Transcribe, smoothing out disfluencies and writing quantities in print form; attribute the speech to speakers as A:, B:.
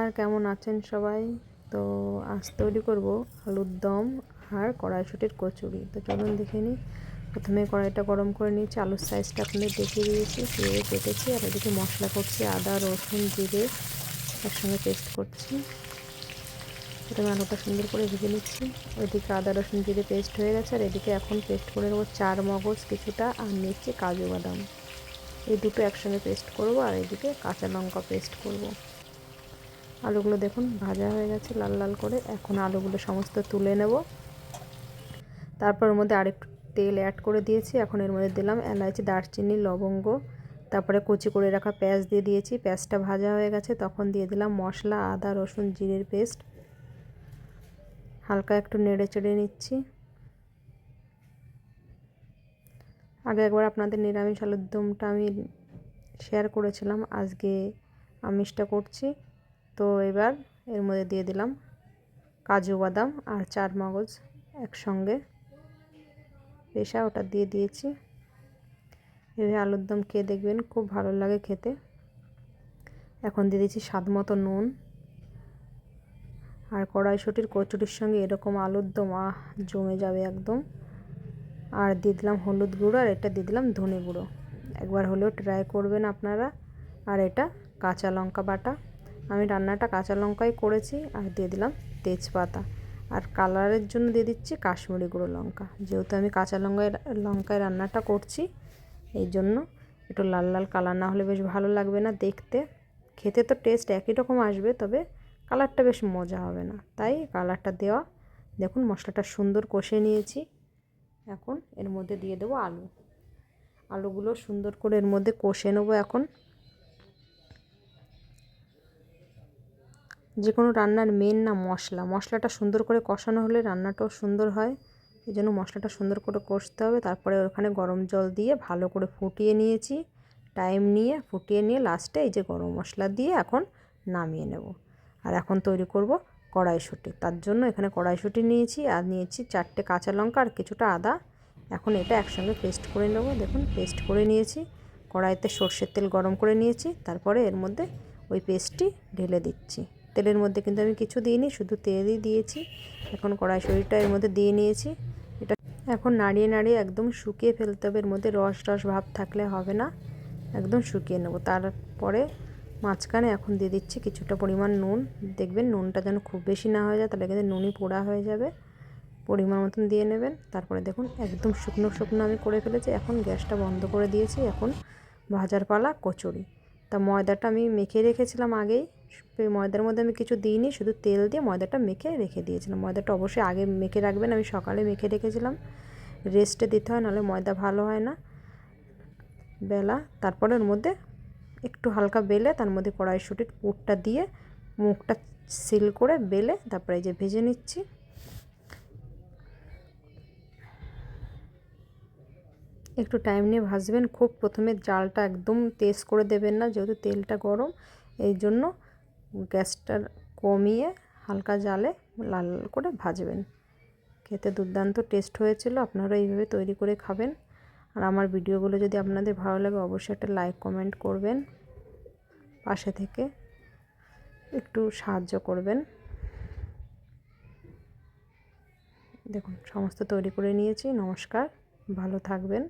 A: নমস্কার, কেমন আছেন সবাই? তো আজ তৈরি করব আলুর দম আর কড়াইশুঁটির কচুরি। তো চলুন দেখে নিই। প্রথমে কড়াইটা গরম করে নিয়েছি, আলুর সাইজটা আপনাদের দেখিয়ে দিয়েছি, কীভাবে কেটেছি। আর এদিকে মশলা করছি, আদা রসুন জিরে একসঙ্গে পেস্ট করছি। প্রথমে আলুটা সুন্দর করে ভেজে নিচ্ছি। ওইদিকে আদা রসুন জিরে পেস্ট হয়ে গেছে। আর এদিকে এখন পেস্ট করে নেবো চার মগজ কিছুটা, আর নিচ্ছি কাজু বাদাম। এই দুটো একসঙ্গে পেস্ট করব। আর এদিকে কাঁচা লঙ্কা পেস্ট করব। আলুগুলো দেখুন ভাজা হয়ে গেছে লাল লাল করে। এখন আলুগুলো সমস্ত তুলে নেব। তারপর এর মধ্যে আরেকটু তেল অ্যাড করে দিয়েছি। এখন এর মধ্যে দিলাম এলাচি, দারচিনি, লবঙ্গ, তারপরে কুচি করে রাখা পেঁয়াজ দিয়ে দিয়েছি। পেঁয়াজটা ভাজা হয়ে গেছে, তখন দিয়ে দিলাম মশলা, আদা রসুন জিরের পেস্ট। হালকা একটু নেড়ে চেড়ে নিচ্ছি। আগে একবার আপনাদের নিরামিষ আলুর দমটা আমি শেয়ার করেছিলাম, আজকে আমিষটা করছি। তো এবার এর মধ্যে দিয়ে দিলাম কাজু বাদাম আর চার মগজ একসঙ্গে পেশা, ওটা দিয়ে দিয়েছি। এভাবে আলুর দম খেয়ে দেখবেন, খুব ভালো লাগে খেতে। এখন দিয়ে দিয়েছি স্বাদ মতো নুন। আর কড়াইশুঁটির কচুরির সঙ্গে এরকম আলুর দম জমে যাবে একদম। আর দিয়ে দিলাম হলুদ গুঁড়ো, আর এটা দিয়ে দিলাম ধনে গুঁড়ো। একবার হলেও ট্রাই করবেন আপনারা। আর এটা কাঁচা লঙ্কা বাটা, আমি রান্নাটা কাঁচা লঙ্কাই করেছি। আর দিয়ে দিলাম তেজপাতা। আর কালারের জন্য দিয়ে দিচ্ছি কাশ্মীরি গুঁড়ো লঙ্কা, যেহেতু আমি কাঁচা লঙ্কায় রান্নাটা করছি, এই জন্য একটু লাল লাল কালার না হলে বেশ ভালো লাগবে না দেখতে। খেতে তো টেস্ট একই রকম আসবে, তবে কালারটা বেশ মজা হবে না, তাই কালারটা দেওয়া। দেখুন মশলাটা সুন্দর কষে নিয়েছি। এখন এর মধ্যে দিয়ে দেবো আলুগুলো সুন্দর করে এর মধ্যে কষে নেবো। এখন যে কোনো রান্নার মেন না মশলাটা সুন্দর করে কষানো হলে রান্নাটাও সুন্দর হয়। এই জন্য মশলাটা সুন্দর করে কষতে হবে। তারপরে ওখানে গরম জল দিয়ে ভালো করে ফুটিয়ে নিয়েছি, টাইম নিয়ে ফুটিয়ে নিয়ে লাস্টে এই যে গরম মশলা দিয়ে এখন নামিয়ে নেব। আর এখন তৈরি করব কড়াইশুঁটি। তার জন্য এখানে কড়াইশুঁটি নিয়েছি, আর নিয়েছি 4টে কাঁচা লঙ্কা আর কিছুটা আদা। এখন এটা একসঙ্গে পেস্ট করে নেব। দেখুন পেস্ট করে নিয়েছি। কড়াইতে সর্ষের তেল গরম করে নিয়েছি, তারপরে এর মধ্যে ওই পেস্টটি ঢেলে দিচ্ছি। তেলের মধ্যে কিন্তু আমি কিছু দিইনি, শুধু তেলই দিয়েছি। এখন কড়াইশুঁটিটা এর মধ্যে দিয়ে নিয়েছি। এটা এখন নাড়িয়ে নাড়িয়ে একদম শুকিয়ে ফেলতে হবে। এর মধ্যে রস ভাব থাকলে হবে না, একদম শুকিয়ে নেব। তারপরে মাঝখানে এখন দিয়ে দিচ্ছি কিছুটা পরিমাণ নুন। দেখবেন নুনটা যেন খুব বেশি না হয়ে যায়, তাহলে কিন্তু নুনই পোড়া হয়ে যাবে। পরিমাণ মতন দিয়ে নেবেন। তারপরে দেখুন একদম শুকনো শুকনো আমি করে ফেলেছি। এখন গ্যাসটা বন্ধ করে দিয়েছি। এখন ভাজার পালা কচুরি। তা ময়দাটা আমি মেখে রেখেছিলাম আগেই। ময়দার মধ্যে আমি কিছু দিইনি, শুধু তেল দিয়ে ময়দাটা মেখে রেখে দিয়েছিলাম। ময়দাটা অবশ্যই আগে মেখে রাখবেন, আমি সকালে মেখে রেখেছিলাম। রেস্টে দিতে হয়, নাহলে ময়দা ভালো হয় না বেলা। তারপরে ওর মধ্যে একটু হালকা বেলে তার মধ্যে কড়াইশুঁটির পুরটা দিয়ে মুখটা সিল করে বেলে তারপরে এই যে ভেজে নিচ্ছি। একটু টাইম নিয়ে ভাজবেন। খুব প্রথমে জালটা একদম তেজ করে দেবেন না, যেহেতু তেলটা গরম। এই জন্য গ্যাসটা কমিয়ে হালকা জালে লাল করে ভাজবেন। খেতে দুর্দান্ত টেস্ট হয়েছিল। আপনারা এইভাবে তৈরি করে খাবেন। আর আমার ভিডিওগুলো যদি আপনাদের ভালো লাগে, অবশ্যই একটা লাইক কমেন্ট করবেন, পাশে থেকে একটু সাহায্য করবেন। দেখুন সমস্ত তৈরি করে নিয়েছি। নমস্কার, ভালো থাকবেন।